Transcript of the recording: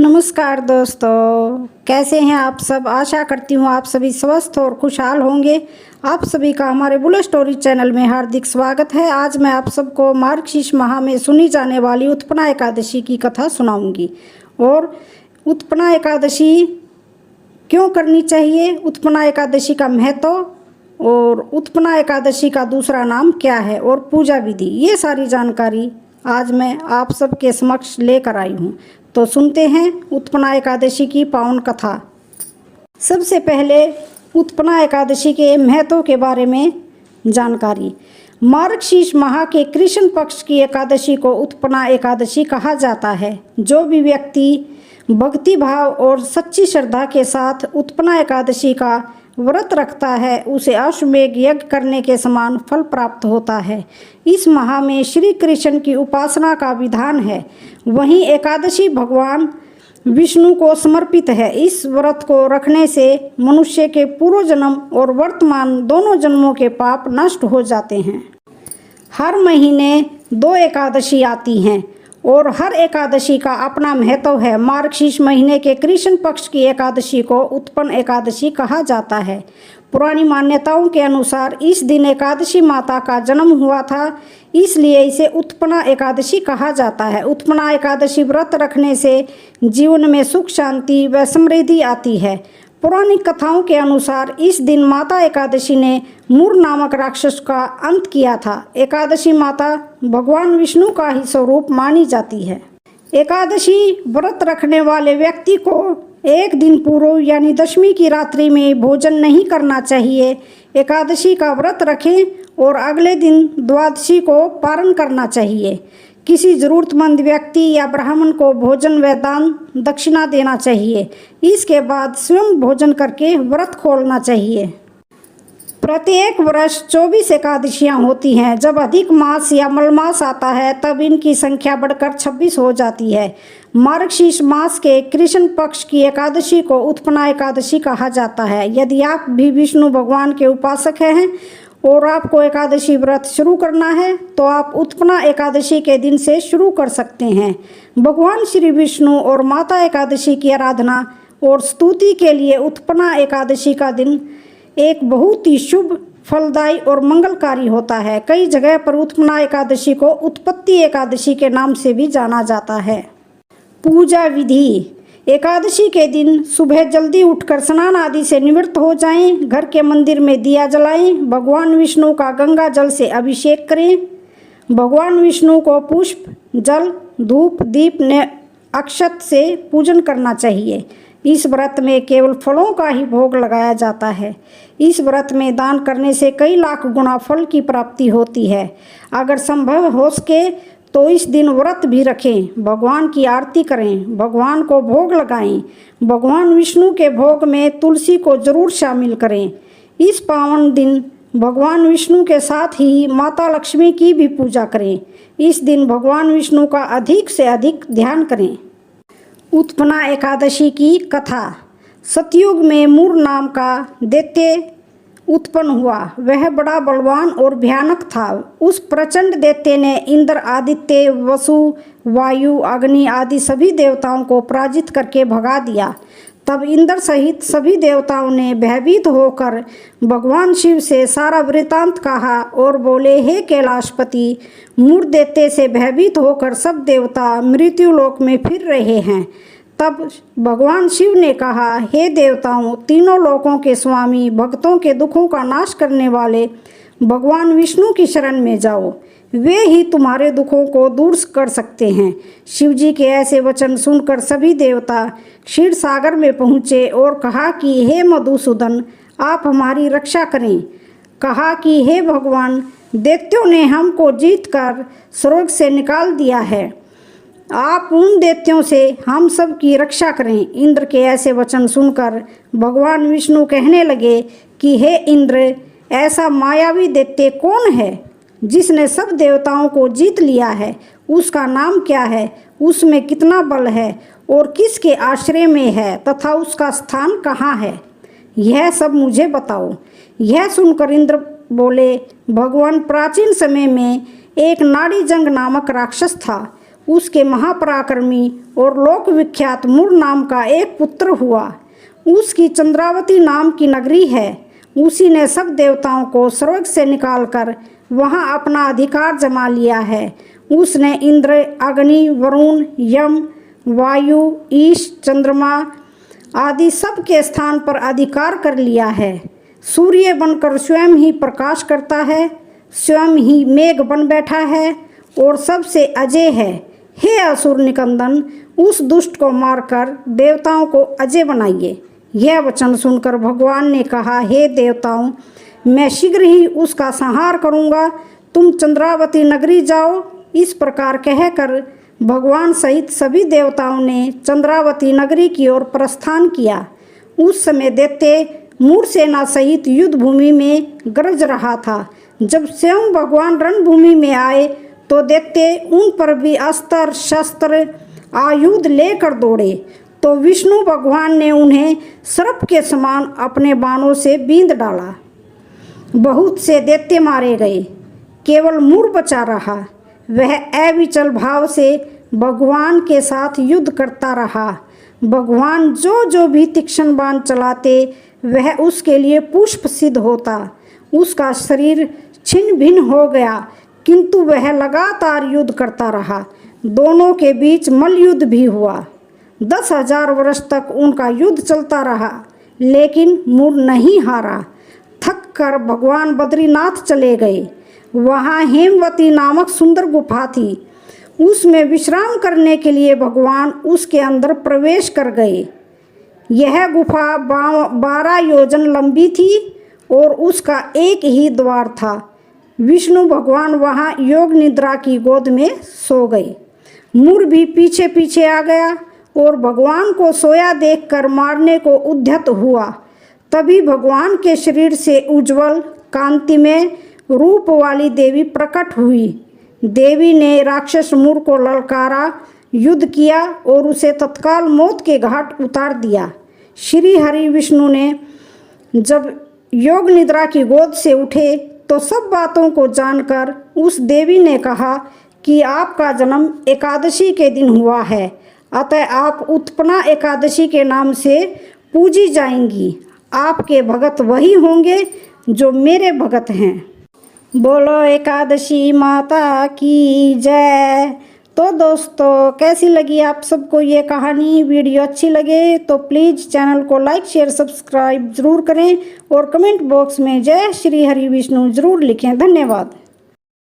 नमस्कार दोस्तों, कैसे हैं आप सब। आशा करती हूँ आप सभी स्वस्थ और खुशहाल होंगे। आप सभी का हमारे बुलेट स्टोरी चैनल में हार्दिक स्वागत है। आज मैं आप सबको मार्गशीर्ष माह में सुनी जाने वाली उत्पन्ना एकादशी की कथा सुनाऊंगी। और उत्पन्ना एकादशी क्यों करनी चाहिए, उत्पन्ना एकादशी का महत्व और उत्पन्ना एकादशी का दूसरा नाम क्या है और पूजा विधि, ये सारी जानकारी आज मैं आप सबके समक्ष लेकर आई हूँ। तो सुनते हैं उत्पन्ना एकादशी की पावन कथा। सबसे पहले उत्पन्ना एकादशी के महत्व के बारे में जानकारी। मार्गशीर्ष माह के कृष्ण पक्ष की एकादशी को उत्पन्ना एकादशी कहा जाता है। जो भी व्यक्ति भक्ति भाव और सच्ची श्रद्धा के साथ उत्पन्ना एकादशी का व्रत रखता है उसे अश्वमेध यज्ञ करने के समान फल प्राप्त होता है। इस माह में श्री कृष्ण की उपासना का विधान है। वहीं एकादशी भगवान विष्णु को समर्पित है। इस व्रत को रखने से मनुष्य के पूर्व जन्म और वर्तमान दोनों जन्मों के पाप नष्ट हो जाते हैं। हर महीने 2 एकादशी आती हैं और हर एकादशी का अपना महत्व है। मार्गशीर्ष महीने के कृष्ण पक्ष की एकादशी को उत्पन्न एकादशी कहा जाता है। पुरानी मान्यताओं के अनुसार इस दिन एकादशी माता का जन्म हुआ था, इसलिए इसे उत्पन्ना एकादशी कहा जाता है। उत्पन्ना एकादशी व्रत रखने से जीवन में सुख शांति व समृद्धि आती है। पौराणिक कथाओं के अनुसार इस दिन माता एकादशी ने मूर नामक राक्षस का अंत किया था। एकादशी माता भगवान विष्णु का ही स्वरूप मानी जाती है। एकादशी व्रत रखने वाले व्यक्ति को एक दिन पूर्व यानी दशमी की रात्रि में भोजन नहीं करना चाहिए। एकादशी का व्रत रखें और अगले दिन द्वादशी को पारण करना चाहिए। किसी जरूरतमंद व्यक्ति या ब्राह्मण को भोजन व दान दक्षिणा देना चाहिए। इसके बाद स्वयं भोजन करके व्रत खोलना चाहिए। प्रत्येक वर्ष 24 एकादशियाँ होती हैं। जब अधिक मास या मलमास आता है तब इनकी संख्या बढ़कर 26 हो जाती है। मार्गशीर्ष मास के कृष्ण पक्ष की एकादशी को उत्पन्ना एकादशी कहा जाता है। यदि आप भी विष्णु भगवान के उपासक हैं और आपको एकादशी व्रत शुरू करना है तो आप उत्पन्ना एकादशी के दिन से शुरू कर सकते हैं। भगवान श्री विष्णु और माता एकादशी की आराधना और स्तुति के लिए उत्पन्ना एकादशी का दिन एक बहुत ही शुभ, फलदायी और मंगलकारी होता है। कई जगह पर उत्पन्ना एकादशी को उत्पत्ति एकादशी के नाम से भी जाना जाता है। पूजा विधि। एकादशी के दिन सुबह जल्दी उठकर स्नान आदि से निवृत्त हो जाएं। घर के मंदिर में दिया जलाएं। भगवान विष्णु का गंगा जल से अभिषेक करें। भगवान विष्णु को पुष्प, जल, धूप, दीप ने अक्षत से पूजन करना चाहिए। इस व्रत में केवल फलों का ही भोग लगाया जाता है। इस व्रत में दान करने से कई लाख गुना फल की प्राप्ति होती है। अगर संभव हो सके तो इस दिन व्रत भी रखें। भगवान की आरती करें, भगवान को भोग लगाएं। भगवान विष्णु के भोग में तुलसी को जरूर शामिल करें। इस पावन दिन भगवान विष्णु के साथ ही माता लक्ष्मी की भी पूजा करें। इस दिन भगवान विष्णु का अधिक से अधिक ध्यान करें। उत्पन्ना एकादशी की कथा। सतयुग में मूर नाम का दैत्य उत्पन्न हुआ। वह बड़ा बलवान और भयानक था। उस प्रचंड दैत्य ने इंद्र, आदित्य, वसु, वायु, अग्नि आदि सभी देवताओं को पराजित करके भगा दिया। तब इंद्र सहित सभी देवताओं ने भयभीत होकर भगवान शिव से सारा वृतांत कहा और बोले, हे कैलाशपति, मूर दैत्य से भयभीत होकर सब देवता मृत्युलोक में फिर रहे हैं। तब भगवान शिव ने कहा, हे देवताओं, तीनों लोकों के स्वामी, भक्तों के दुखों का नाश करने वाले भगवान विष्णु की शरण में जाओ। वे ही तुम्हारे दुखों को दूर कर सकते हैं। शिव जी के ऐसे वचन सुनकर सभी देवता क्षीर सागर में पहुँचे और कहा कि हे मधुसूदन, आप हमारी रक्षा करें। कहा कि हे भगवान, दैत्यों ने हमको जीतकर स्वर्ग से निकाल दिया है। आप उन दैत्यों से हम सब की रक्षा करें। इंद्र के ऐसे वचन सुनकर भगवान विष्णु कहने लगे कि हे इंद्र, ऐसा मायावी दैत्य कौन है जिसने सब देवताओं को जीत लिया है? उसका नाम क्या है? उसमें कितना बल है और किसके आश्रय में है तथा उसका स्थान कहाँ है? यह सब मुझे बताओ। यह सुनकर इंद्र बोले, भगवान, प्राचीन समय में एक नाड़ी जंग नामक राक्षस था। उसके महापराक्रमी और लोक विख्यात मुर नाम का एक पुत्र हुआ। उसकी चंद्रावती नाम की नगरी है। उसी ने सब देवताओं को स्वर्ग से निकालकर वहां अपना अधिकार जमा लिया है। उसने इंद्र, अग्नि, वरुण, यम, वायु, ईश, चंद्रमा आदि सब के स्थान पर अधिकार कर लिया है। सूर्य बनकर स्वयं ही प्रकाश करता है, स्वयं ही मेघ बन बैठा है और सबसे अजय है। हे असुर निकंदन, उस दुष्ट को मारकर देवताओं को अजय बनाइए। यह वचन सुनकर भगवान ने कहा, हे देवताओं, मैं शीघ्र ही उसका संहार करूंगा। तुम चंद्रावती नगरी जाओ। इस प्रकार कहकर भगवान सहित सभी देवताओं ने चंद्रावती नगरी की ओर प्रस्थान किया। उस समय दैत्य मूर सेना सहित युद्ध भूमि में गरज रहा था। जब स्वयं भगवान रणभूमि में आए तो दैत्य उन पर भी अस्त्र शस्त्र आयुध लेकर दौड़े, तो विष्णु भगवान ने उन्हें सर्प के समान अपने बाणों से बींध डाला। बहुत से दैत्य मारे गए, केवल मूर बचा रहा। वह अविचल भाव से भगवान के साथ युद्ध करता रहा। भगवान जो भी तीक्ष्ण बाण चलाते वह उसके लिए पुष्प सिद्ध होता। उसका शरीर छिन्न भिन्न हो गया, किंतु वह लगातार युद्ध करता रहा। दोनों के बीच मल्लयुद्ध भी हुआ। 10,000 वर्ष तक उनका युद्ध चलता रहा, लेकिन मूर नहीं हारा। थक कर भगवान बद्रीनाथ चले गए। वहाँ हेमवती नामक सुंदर गुफा थी। उसमें विश्राम करने के लिए भगवान उसके अंदर प्रवेश कर गए। यह गुफा 12 योजन लंबी थी और उसका एक ही द्वार था। विष्णु भगवान वहाँ योग निद्रा की गोद में सो गए। मूर भी पीछे पीछे आ गया और भगवान को सोया देखकर मारने को उद्यत हुआ। तभी भगवान के शरीर से उज्जवल कांतिमय रूप वाली देवी प्रकट हुई। देवी ने राक्षस मूर को ललकारा, युद्ध किया और उसे तत्काल मौत के घाट उतार दिया। श्री हरि विष्णु ने जब योग निद्रा की गोद से उठे तो सब बातों को जानकर उस देवी ने कहा कि आपका जन्म एकादशी के दिन हुआ है, अतः आप उत्पन्ना एकादशी के नाम से पूजी जाएंगी। आपके भगत वही होंगे जो मेरे भगत हैं। बोलो एकादशी माता की जय। तो दोस्तों, कैसी लगी आप सबको ये कहानी? वीडियो अच्छी लगे तो प्लीज़ चैनल को लाइक शेयर सब्सक्राइब ज़रूर करें और कमेंट बॉक्स में जय श्री हरि विष्णु ज़रूर लिखें। धन्यवाद।